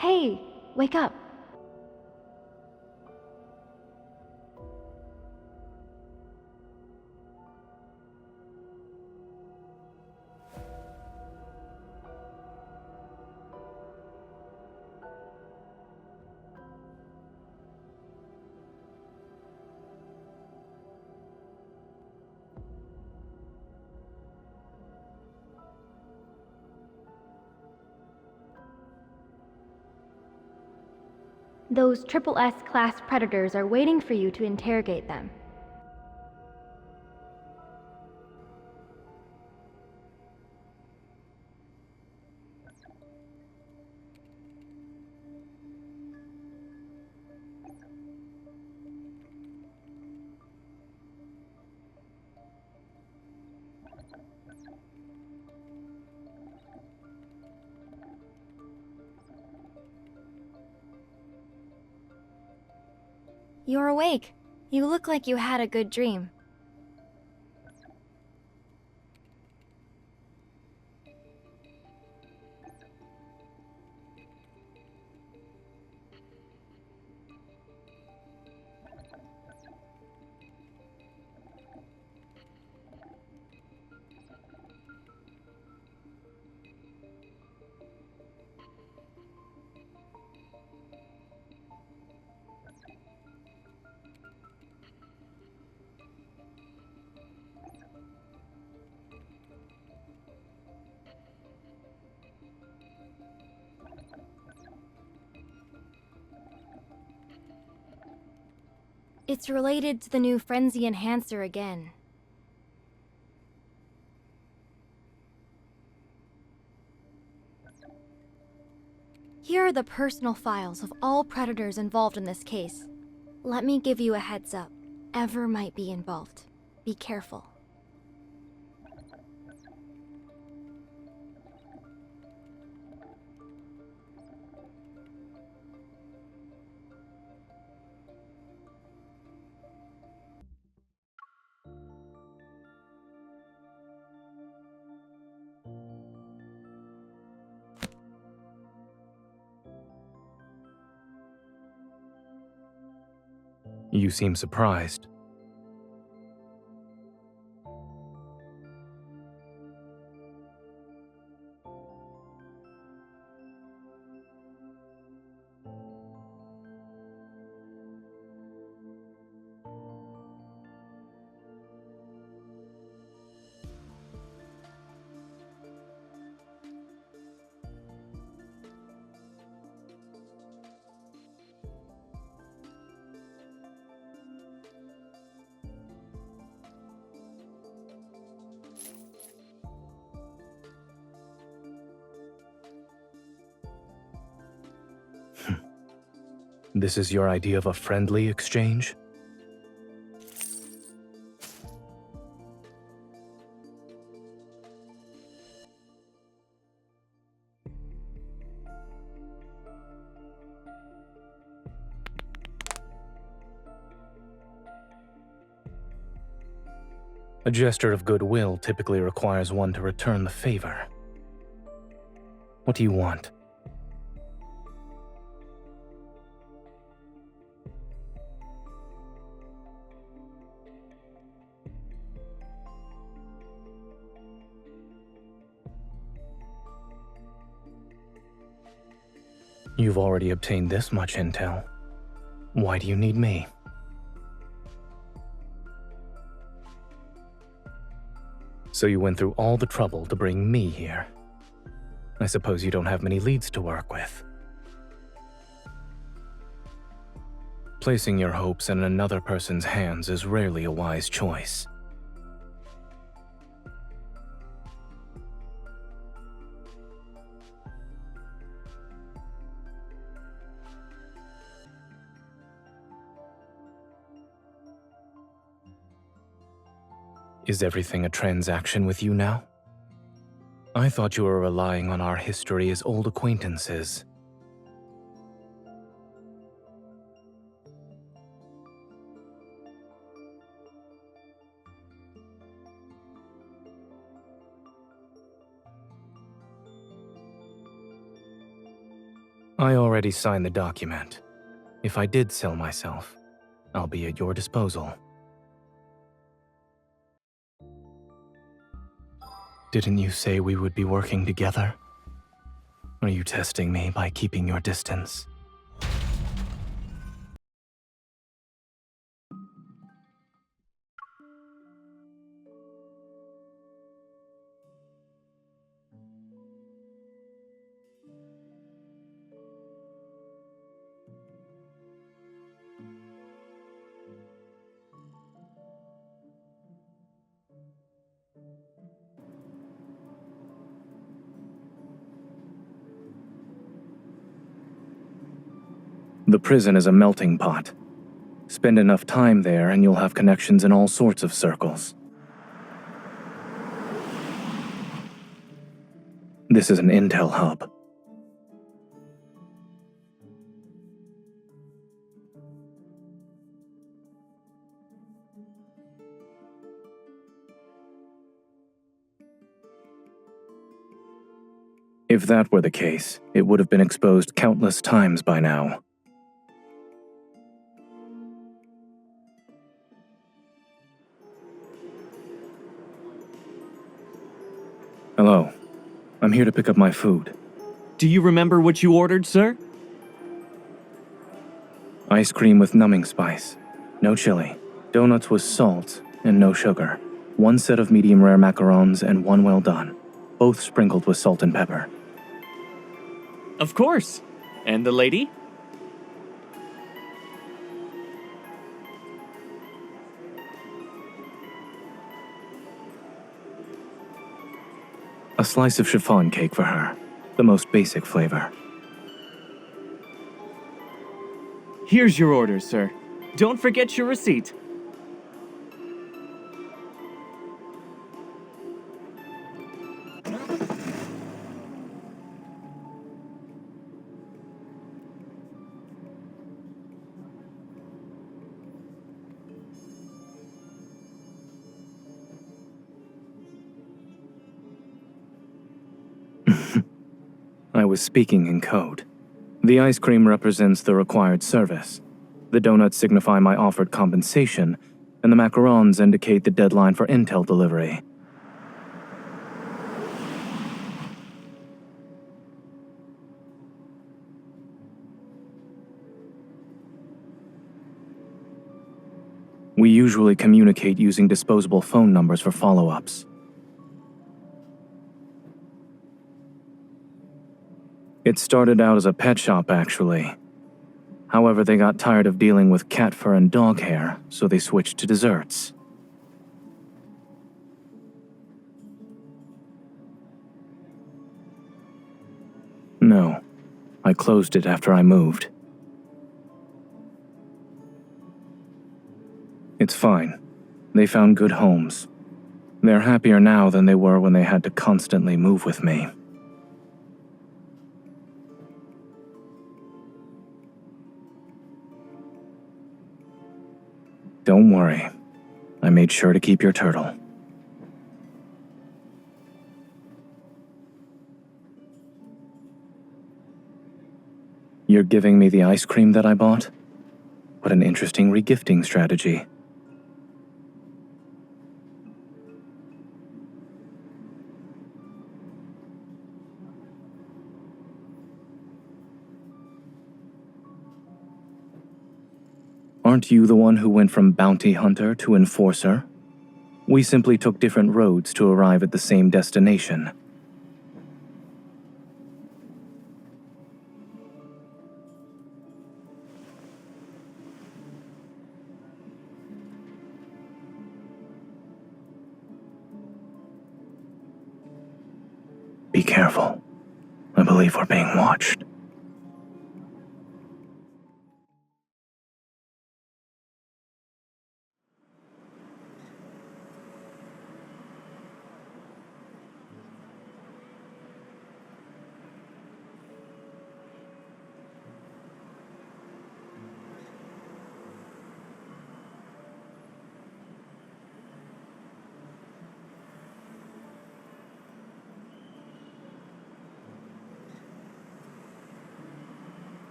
Hey, wake up. Those S class predators are waiting for you to interrogate them. You're awake. You look like you had a good dream. It's related to the new Frenzy Enhancer again. Here are the personal files of all predators involved in this case. Let me give you a heads up. Ever might be involved. Be careful. You seem surprised. This is your idea of a friendly exchange? A gesture of goodwill typically requires one to return the favor. What do you want? You've already obtained this much intel. Why do you need me? So you went through all the trouble to bring me here. I suppose you don't have many leads to work with. Placing your hopes in another person's hands is rarely a wise choice. Is everything a transaction with you now? I thought you were relying on our history as old acquaintances. I already signed the document. If I did sell myself, I'll be at your disposal. Didn't you say we would be working together? Are you testing me by keeping your distance? The prison is a melting pot. Spend enough time there and you'll have connections in all sorts of circles. This is an intel hub. If that were the case, it would have been exposed countless times by now. Hello. I'm here to pick up my food. Do you remember what you ordered, sir? Ice cream with numbing spice. No chili. Donuts with salt and no sugar. One set of medium rare macarons and one well done. Both sprinkled with salt and pepper. Of course. And the lady? A slice of chiffon cake for her. The most basic flavor. Here's your order, sir. Don't forget your receipt. I was speaking in code. The ice cream represents the required service. The donuts signify my offered compensation, and the macarons indicate the deadline for intel delivery. We usually communicate using disposable phone numbers for follow-ups. It started out as a pet shop, actually. However, they got tired of dealing with cat fur and dog hair, so they switched to desserts. No, I closed it after I moved. It's fine. They found good homes. They're happier now than they were when they had to constantly move with me. Don't worry. I made sure to keep your turtle. You're giving me the ice cream that I bought? What an interesting regifting strategy. Aren't you the one who went from bounty hunter to enforcer? We simply took different roads to arrive at the same destination. Be careful. I believe we're being watched.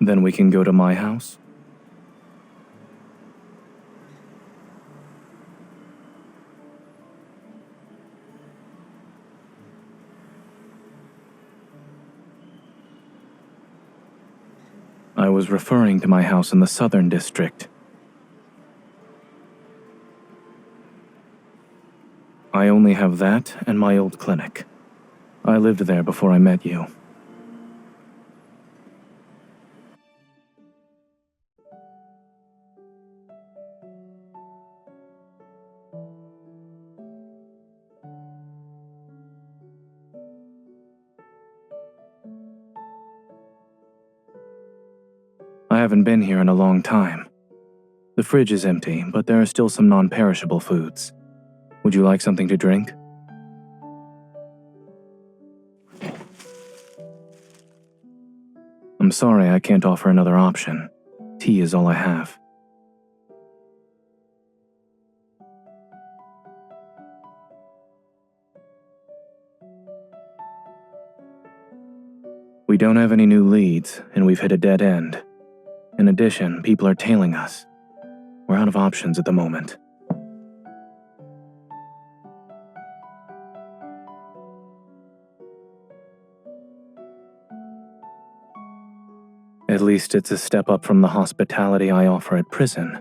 Then we can go to my house? I was referring to my house in the Southern District. I only have that and my old clinic. I lived there before I met you. I haven't been here in a long time. The fridge is empty, but there are still some non-perishable foods. Would you like something to drink? I'm sorry I can't offer another option. Tea is all I have. We don't have any new leads, and we've hit a dead end. In addition, people are tailing us. We're out of options at the moment. At least it's a step up from the hospitality I offer at prison.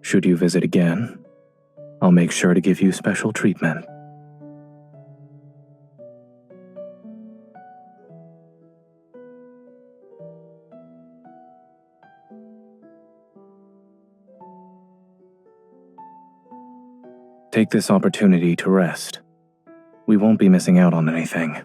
Should you visit again, I'll make sure to give you special treatment. Take this opportunity to rest. We won't be missing out on anything.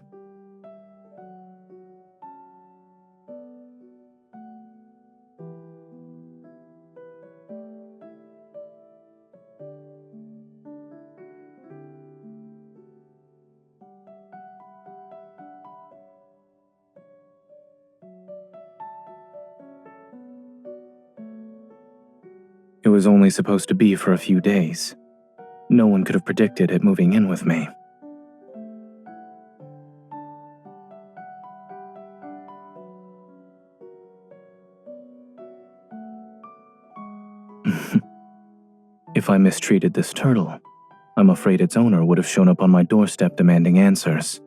It was only supposed to be for a few days. No one could have predicted it moving in with me. If I mistreated this turtle, I'm afraid its owner would have shown up on my doorstep demanding answers.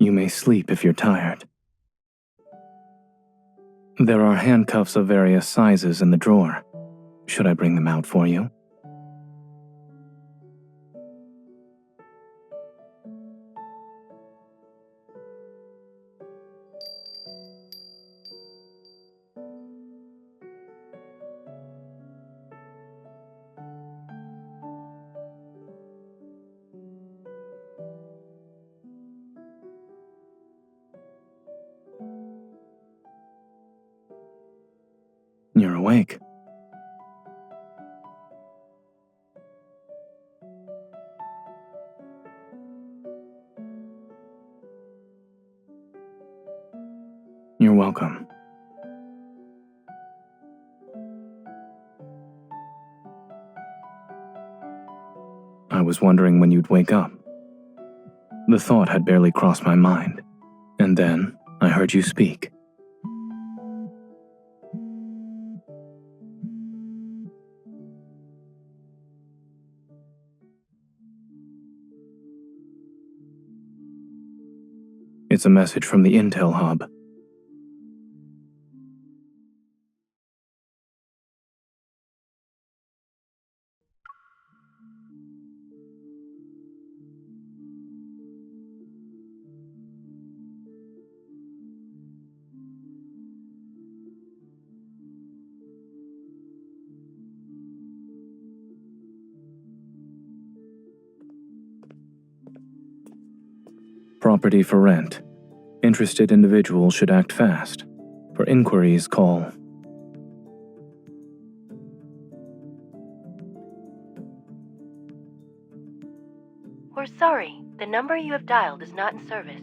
You may sleep if you're tired. There are handcuffs of various sizes in the drawer. Should I bring them out for you? You're awake. You're welcome. I was wondering when you'd wake up. The thought had barely crossed my mind, and then I heard you speak. It's a message from the Intel Hub. Property for rent. Interested individuals should act fast. For inquiries, call. We're sorry, The number you have dialed is not in service.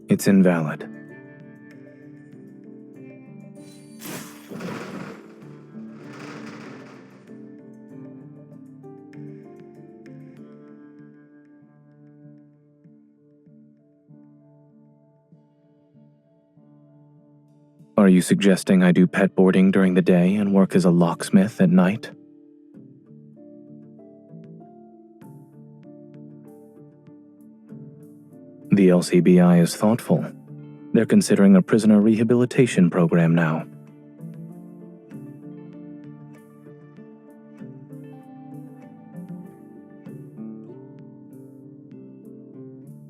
It's invalid. Are you suggesting I do pet boarding during the day and work as a locksmith at night? The LCBI is thoughtful. They're considering a prisoner rehabilitation program now.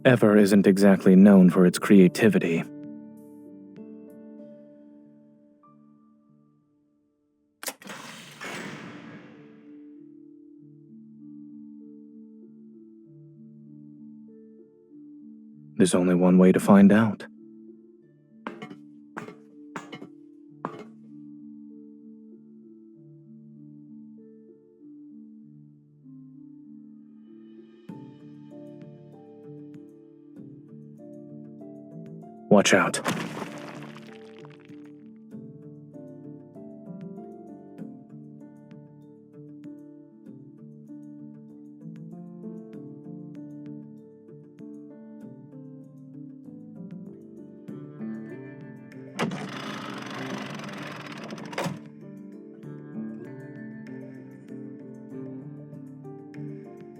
Ever isn't exactly known for its creativity. There's only one way to find out. Watch out.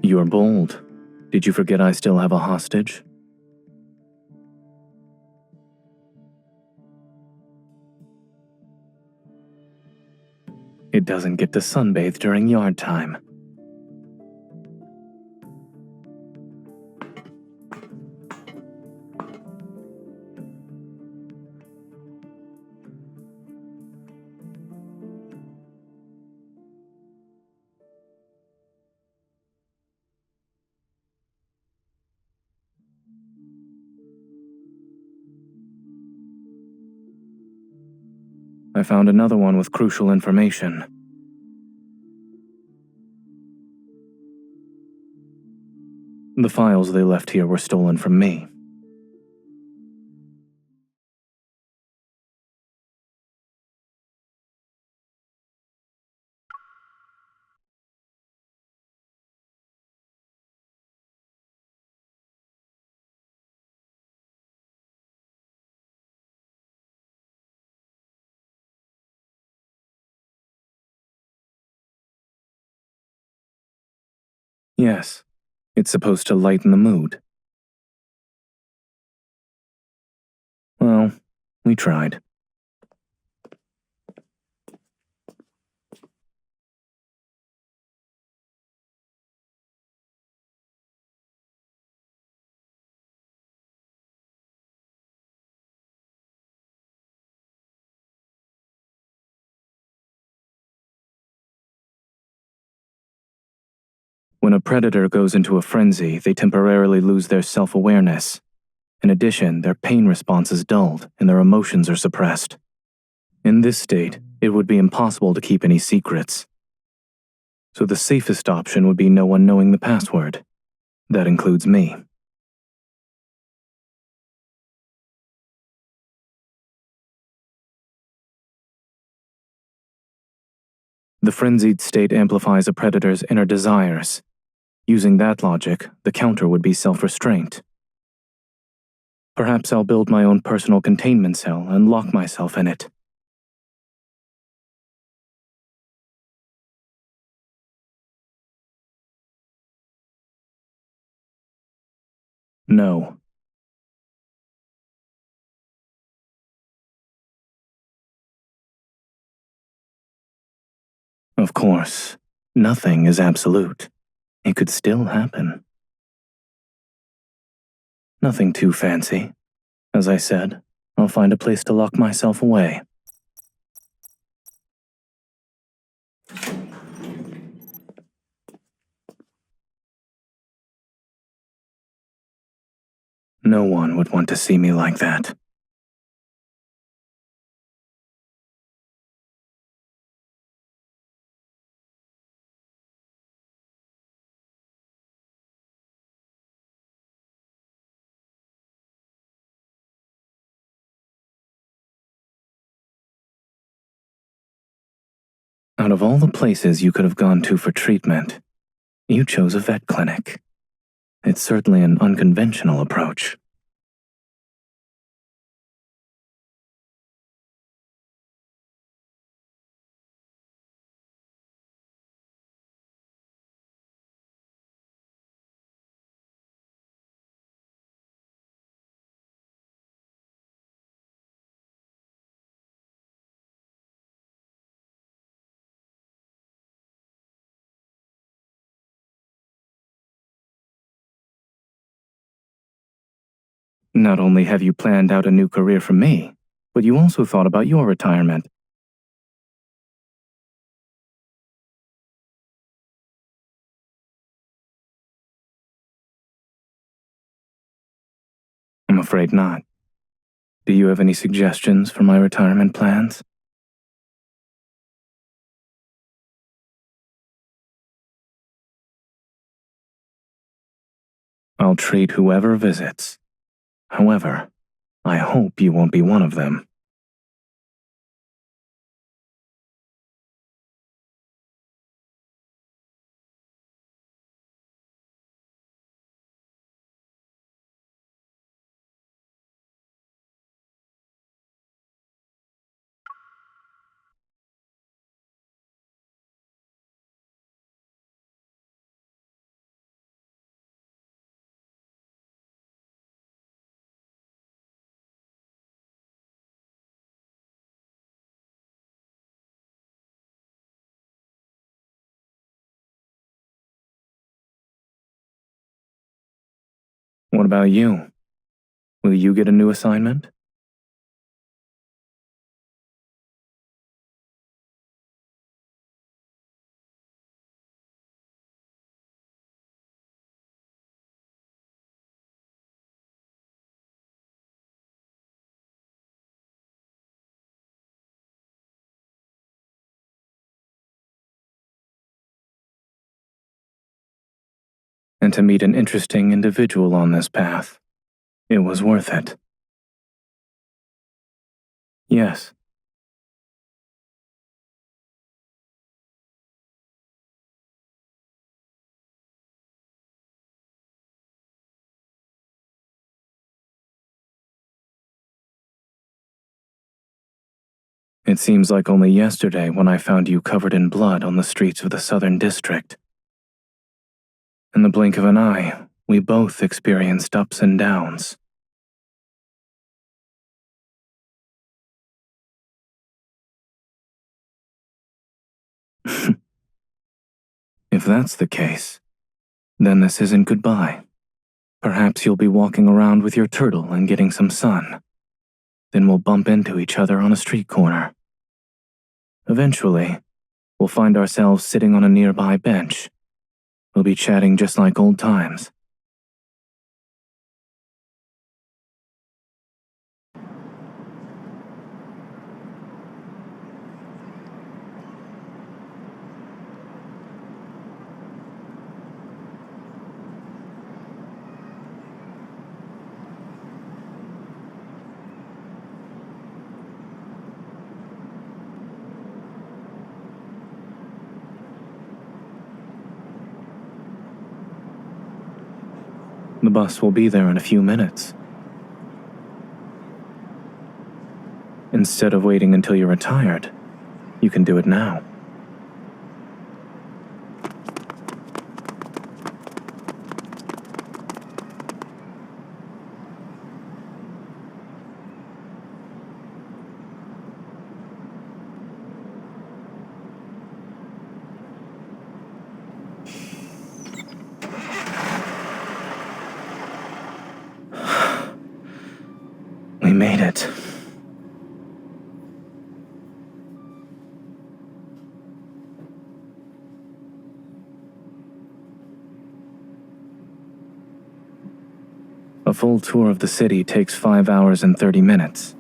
You're bold. Did you forget I still have a hostage? It doesn't get to sunbathe during yard time. I found another one with crucial information. The files they left here were stolen from me. Yes, it's supposed to lighten the mood. Well, we tried. When a predator goes into a frenzy, they temporarily lose their self-awareness. In addition, their pain response is dulled and their emotions are suppressed. In this state, it would be impossible to keep any secrets. So the safest option would be no one knowing the password. That includes me. The frenzied state amplifies a predator's inner desires. Using that logic, the counter would be self-restraint. Perhaps I'll build my own personal containment cell and lock myself in it. No. Of course, nothing is absolute. It could still happen. Nothing too fancy. As I said, I'll find a place to lock myself away. No one would want to see me like that. Out of all the places you could have gone to for treatment, you chose a vet clinic. It's certainly an unconventional approach. Not only have you planned out a new career for me, but you also thought about your retirement. I'm afraid not. Do you have any suggestions for my retirement plans? I'll treat whoever visits. However, I hope you won't be one of them. What about you? Will you get a new assignment? And to meet an interesting individual on this path. It was worth it. Yes. It seems like only yesterday when I found you covered in blood on the streets of the Southern District. In the blink of an eye, we both experienced ups and downs. If that's the case, then this isn't goodbye. Perhaps you'll be walking around with your turtle and getting some sun. Then we'll bump into each other on a street corner. Eventually, we'll find ourselves sitting on a nearby bench. We'll be chatting just like old times. The bus will be there in a few minutes. Instead of waiting until you're retired, you can do it now. We made it. A full tour of the city takes 5 hours and 30 minutes.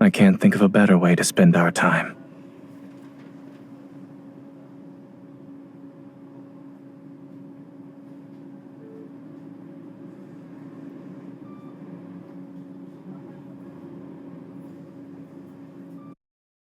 I can't think of a better way to spend our time.